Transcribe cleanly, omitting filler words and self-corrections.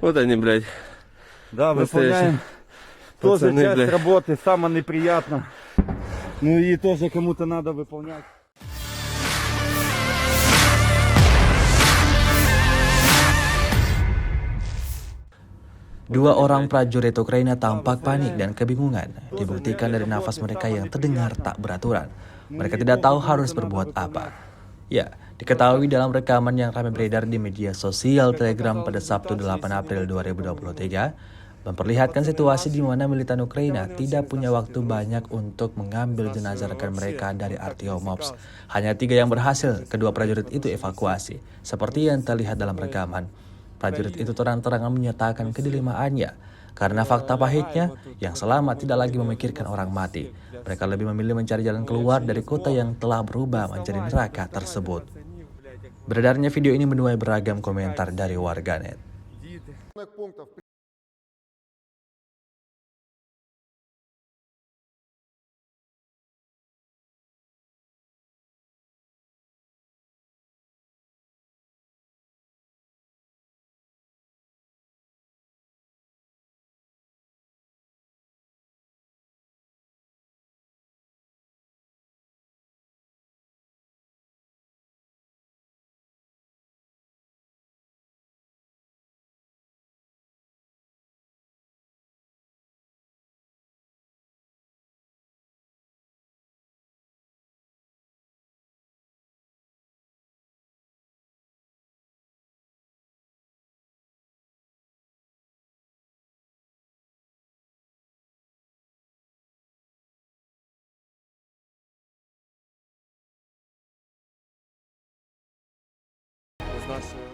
Вот они, блядь. Да, Настоящие выполняем тоже пацаны, часть блядь. работы, самое неприятно. Ну и тоже кому-то надо выполнять. Dua orang prajurit Ukraina tampak panik dan kebingungan, dibuktikan dari nafas mereka yang terdengar tak beraturan. Mereka tidak tahu harus berbuat apa. Ya, diketahui dalam rekaman yang ramai beredar di media sosial Telegram pada Sabtu 8 April 2023, memperlihatkan situasi di mana militan Ukraina tidak punya waktu banyak untuk mengambil jenazah rekan mereka dari Artyomovsk. Hanya 3 yang berhasil kedua prajurit itu evakuasi, seperti yang terlihat dalam rekaman. Prajurit itu terang-terangan menyatakan kedilimaannya karena fakta pahitnya yang selamat tidak lagi memikirkan orang mati. Mereka lebih memilih mencari jalan keluar dari kota yang telah berubah menjadi neraka tersebut. Beredarnya video ini menuai beragam komentar dari warganet. З нашого